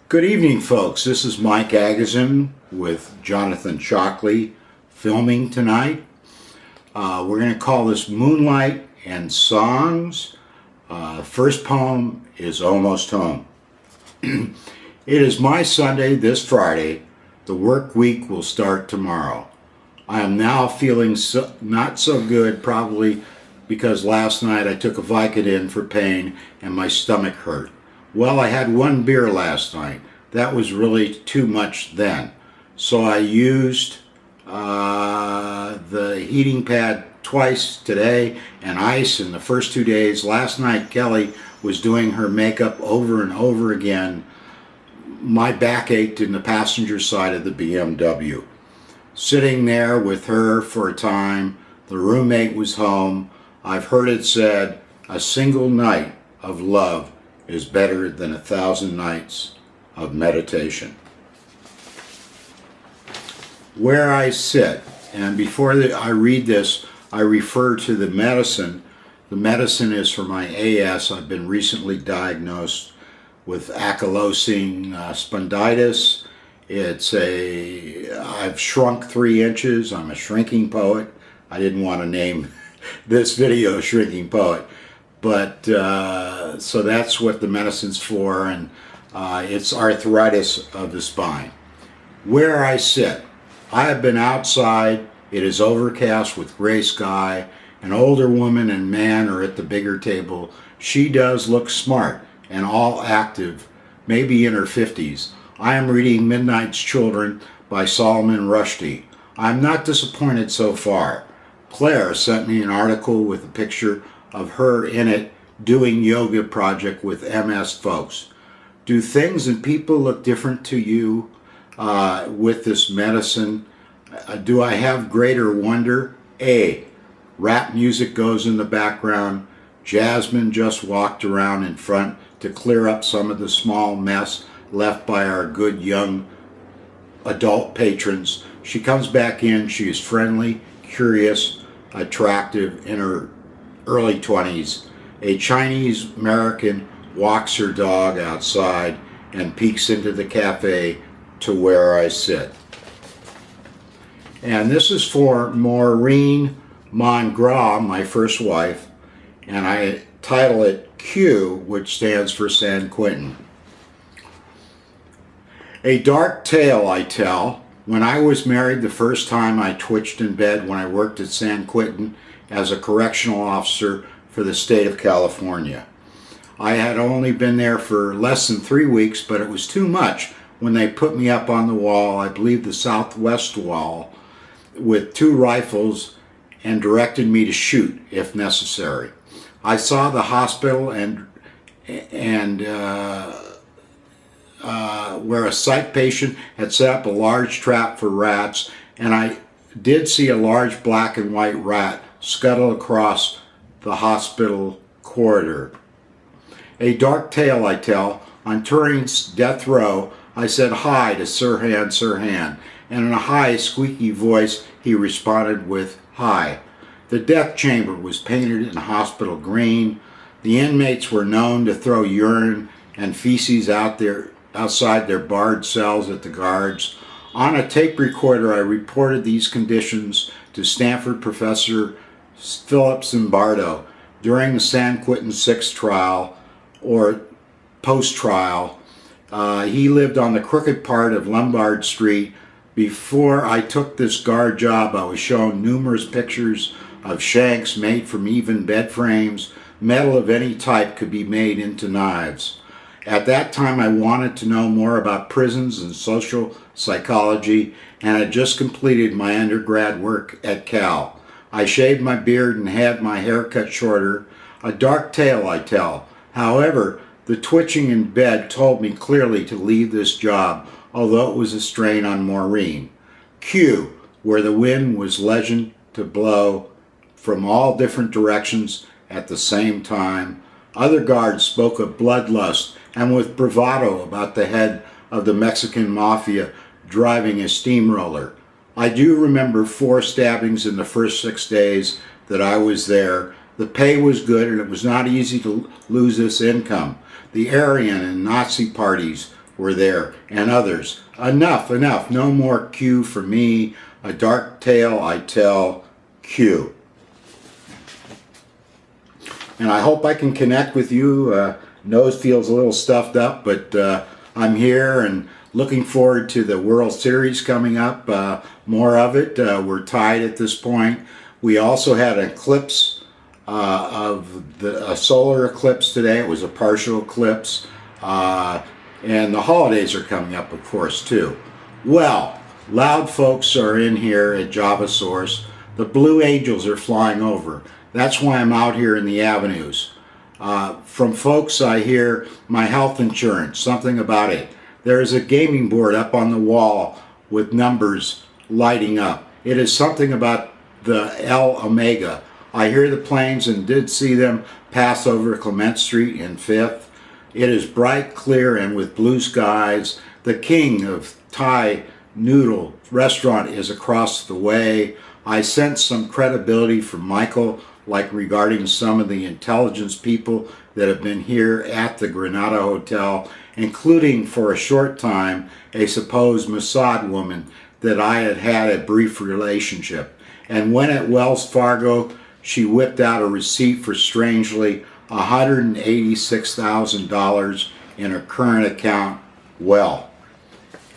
Good evening, folks. This is Mike Aguzin with Jonathan Shockley filming tonight. We're going to call this Moonlight and Songs. First poem is Almost Home. It is my Sunday this Friday. The work week will start tomorrow. I am now feeling not so good, probably because last night I took a Vicodin for pain and my stomach hurt. Well, I had one beer last night. That was really too much then. So I used the heating pad twice today and ice in the first 2 days. Last night Kelly was doing her makeup over and over again. My back ached in the passenger side of the BMW. Sitting there with her for a time, the roommate was home. I've heard it said, a single night of love is better than 1,000 nights of meditation. Where I sit, and before I read this, I refer to the medicine. The medicine is for my AS. I've been recently diagnosed with ankylosing spondylitis. I've shrunk 3 inches. I'm a shrinking poet. I didn't want to name this video Shrinking Poet. But so that's what the medicine's for, and it's arthritis of the spine. Where I sit, I have been outside. It is overcast with gray sky. An older woman and man are at the bigger table. She does look smart and all active, maybe in her 50s. I am reading Midnight's Children by Solomon Rushdie. I'm not disappointed so far. Claire sent me an article with a picture of her in it doing yoga project with MS folks. Do things and people look different to you with this medicine? Do I have greater wonder? Rap music goes in the background. Jasmine just walked around in front to clear up some of the small mess left by our good young adult patrons. She comes back in. She is friendly, curious, attractive, in her early 20s. A Chinese American walks her dog outside and peeks into the cafe to where I sit. And this is for Maureen Mongraw, my first wife, and I title it Q, which stands for San Quentin. A dark tale I tell. When I was married the first time, I twitched in bed when I worked at San Quentin as a correctional officer for the state of California. I had only been there for less than 3 weeks, but it was too much when they put me up on the wall, I believe the southwest wall, with 2 rifles and directed me to shoot if necessary. I saw the hospital and where a psych patient had set up a large trap for rats, and I did see a large black and white rat scuttle across the hospital corridor. A dark tale I tell. On Turing's death row, I said hi to Sirhan, and in a high, squeaky voice, he responded with hi. The death chamber was painted in hospital green. The inmates were known to throw urine and feces outside their barred cells at the guards. On a tape recorder, I reported these conditions to Stanford professor Philip Zimbardo during the San Quentin 6 trial or post-trial. He lived on the crooked part of Lombard Street. Before I took this guard job, I was shown numerous pictures of shanks made from even bed frames. Metal of any type could be made into knives. At that time, I wanted to know more about prisons and social psychology, and had just completed my undergrad work at Cal. I shaved my beard and had my hair cut shorter. A dark tale I tell. However, the twitching in bed told me clearly to leave this job, although it was a strain on Maureen. Q, where the wind was legend to blow from all different directions at the same time. Other guards spoke of bloodlust and with bravado about the head of the Mexican mafia driving a steamroller. I do remember 4 stabbings in the first 6 days that I was there. The pay was good, and it was not easy to lose this income. The Aryan and Nazi parties were there, and others. Enough, enough. No more Q for me. A dark tale I tell, Q. And I hope I can connect with you. Nose feels a little stuffed up, but I'm here and looking forward to the World Series coming up. More of it. We're tied at this point. We also had an eclipse a solar eclipse today. It was a partial eclipse. And the holidays are coming up, of course, too. Well, loud folks are in here at Java Source. The Blue Angels are flying over. That's why I'm out here in the avenues. From folks I hear my health insurance, something about it. There's a gaming board up on the wall with numbers lighting up. It is something about the L Omega. I hear the planes and did see them pass over Clement Street in 5th. It is bright, clear, and with blue skies. The king of Thai noodle restaurant is across the way. I sense some credibility from Michael, like regarding some of the intelligence people that have been here at the Granada Hotel, including for a short time a supposed Mossad woman that I had had a brief relationship. And when at Wells Fargo, she whipped out a receipt for strangely $186,000 in her current account. Well,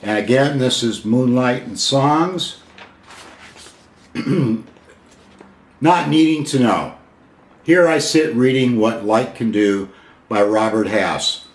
and again, this is Moonlight and Songs. Not needing to know. Here I sit reading What Light Can Do by Robert Hass.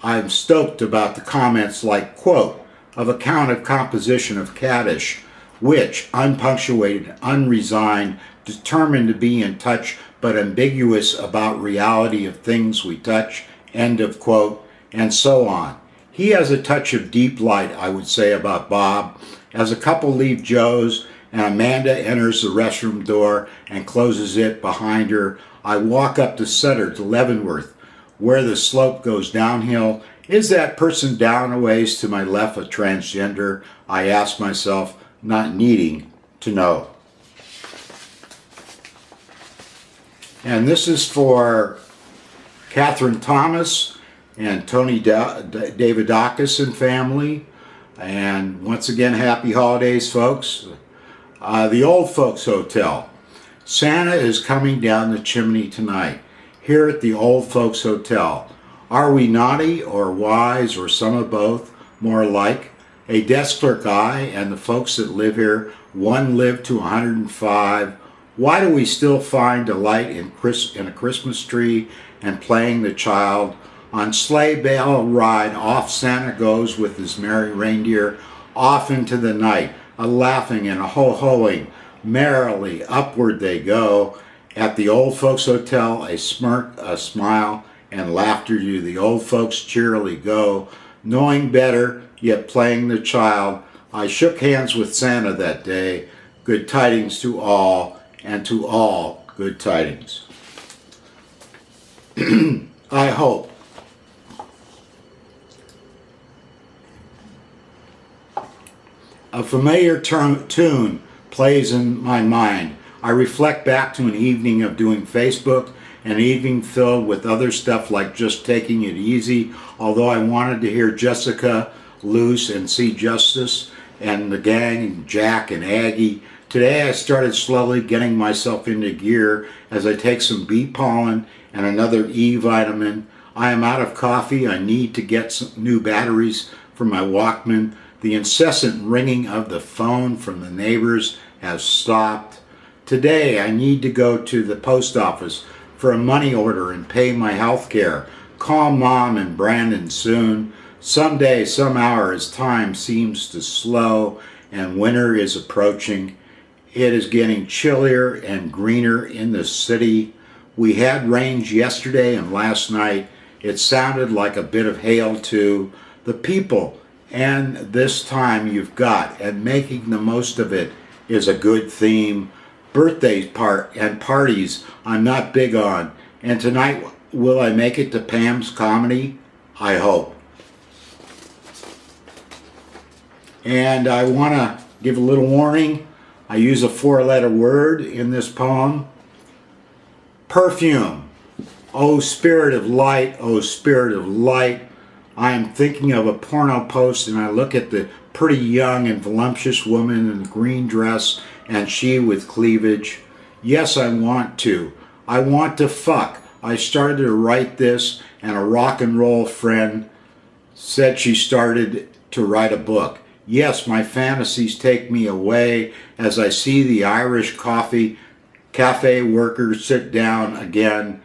I'm stoked about the comments like, quote, of account of composition of Kaddish, which, unpunctuated, unresigned, determined to be in touch but ambiguous about reality of things we touch, end of quote, and so on. He has a touch of deep light, I would say, about Bob. As a couple leave Joe's and Amanda enters the restroom door and closes it behind her, I walk up to Sutter to Leavenworth, where the slope goes downhill. Is that person down a ways to my left a transgender? I ask myself, not needing to know. And this is for Catherine Thomas and Tony Davidakis and family. And once again, happy holidays, folks. The Old Folks Hotel. Santa is coming down the chimney tonight, here at the Old Folks Hotel. Are we naughty or wise or some of both, more like? A desk clerk I and the folks that live here, one lived to 105. Why do we still find delight in a Christmas tree and playing the child? On sleigh bell ride, off Santa goes with his merry reindeer, off into the night, a laughing and a ho-hoing. Merrily upward they go. At the Old Folks Hotel, a smirk, a smile, and laughter do the old folks cheerily go. Knowing better, yet playing the child, I shook hands with Santa that day. Good tidings to all, and to all good tidings. I hope. A familiar tune plays in my mind. I reflect back to an evening of doing Facebook, an evening filled with other stuff like just taking it easy, although I wanted to hear Jessica loose and see Justice and the gang, Jack and Aggie. Today I started slowly getting myself into gear as I take some bee pollen and another E vitamin. I am out of coffee. I need to get some new batteries for my Walkman. The incessant ringing of the phone from the neighbors has stopped. Today I need to go to the post office for a money order and pay my health care. Call Mom and Brandon soon. Someday, some hour, as time seems to slow and winter is approaching. It is getting chillier and greener in the city. We had rains yesterday and last night. It sounded like a bit of hail too. The people and this time you've got, and making the most of it is a good theme. Birthday parties I'm not big on. And tonight, will I make it to Pam's Comedy? I hope. And I want to give a little warning. I use a 4-letter word in this poem. Perfume. Oh, spirit of light, oh, spirit of light. I am thinking of a porno post and I look at the pretty young and voluptuous woman in the green dress and she with cleavage. Yes, I want to. I want to fuck. I started to write this and a rock and roll friend said she started to write a book. Yes, my fantasies take me away as I see the Irish cafe workers sit down again,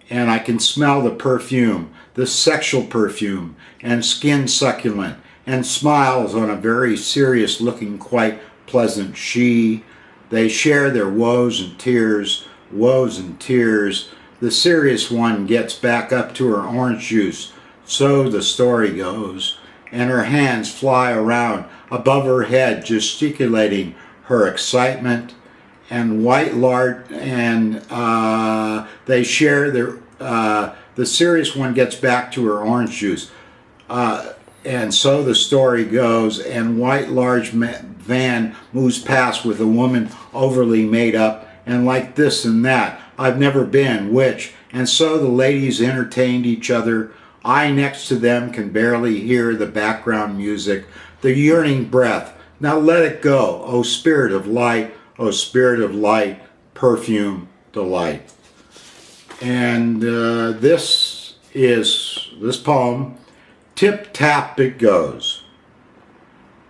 and I can smell the perfume, the sexual perfume, and skin succulent, and smiles on a very serious looking, quite pleasant she. They share their woes and tears, woes and tears. The serious one gets back up to her orange juice, so the story goes, and her hands fly around above her head, gesticulating her excitement. And they share their. The serious one gets back to her orange juice, and so the story goes. And white large van moves past with a woman overly made up and like this and that. I've never been, which, and so the ladies entertained each other. I next to them can barely hear the background music, the yearning breath. Now let it go, O spirit of light, O spirit of light, perfume, delight. And this poem, tip tap it goes.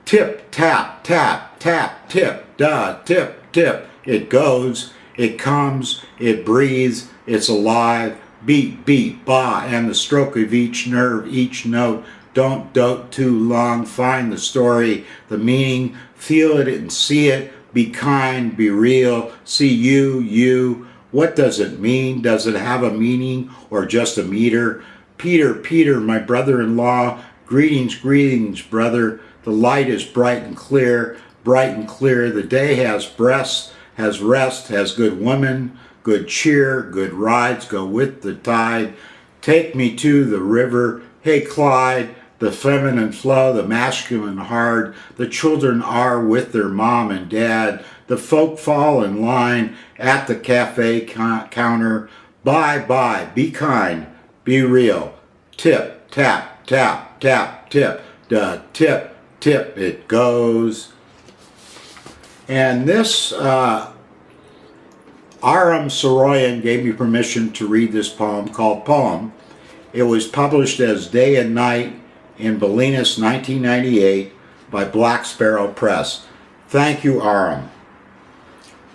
Tip tap tap tap tip da tip tip. It goes, it comes, it breathes, it's alive. Beat, beat, ba, and the stroke of each nerve, each note. Don't dote too long, find the story, the meaning, feel it and see it, be kind, be real, see you. What does it mean? Does it have a meaning or just a meter? Peter, my brother-in-law, greetings, brother. The light is bright and clear. The day has breasts, has rest, has good women, good cheer, good rides, go with the tide. Take me to the river, hey Clyde, the feminine flow, the masculine hard. The children are with their mom and dad. The folk fall in line at the cafe counter. Bye, be kind, be real. Tip, tap, tap, tap, tip, da, tip, it goes. And this, Aram Saroyan gave me permission to read this poem called Poem. It was published as Day and Night in Bolinas, 1998 by Black Sparrow Press. Thank you, Aram.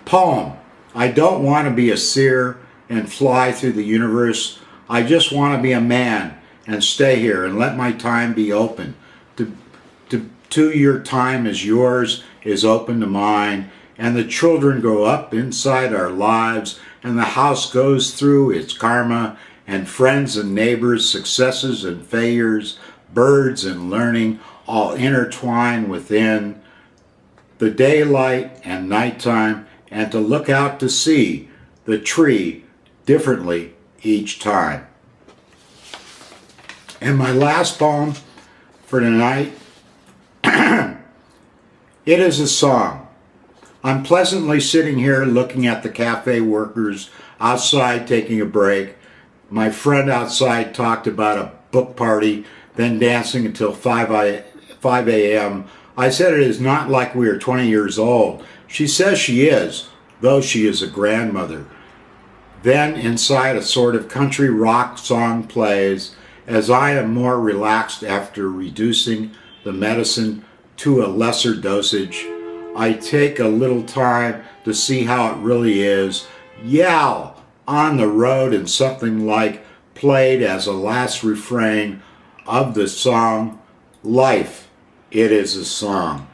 Poem. I don't want to be a seer and fly through the universe. I just want to be a man and stay here and let my time be open. To your time as yours is open to mine. And the children grow up inside our lives, and the house goes through its karma, and friends and neighbors, successes and failures, birds and learning, all intertwine within the daylight and nighttime, and to look out to see the tree differently each time. And my last poem for tonight, it is a song. I'm pleasantly sitting here looking at the cafe workers outside taking a break. My friend outside talked about a book party, then dancing until 5 a.m. I said it is not like we are 20 years old. She says she is, though she is a grandmother. Then inside a sort of country rock song plays as I am more relaxed after reducing the medicine to a lesser dosage. I take a little time to see how it really is. Yell on the road and something like played as a last refrain of the song, Life, It Is a Song.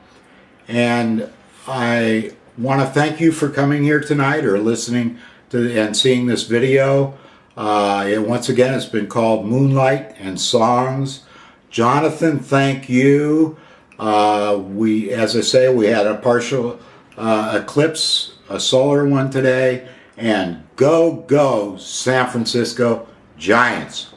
And I want to thank you for coming here tonight or listening to and seeing this video. Once again, it's been called Moonlight and Songs. Jonathan, thank you. As I say, we had a partial eclipse, a solar one today, and go San Francisco Giants.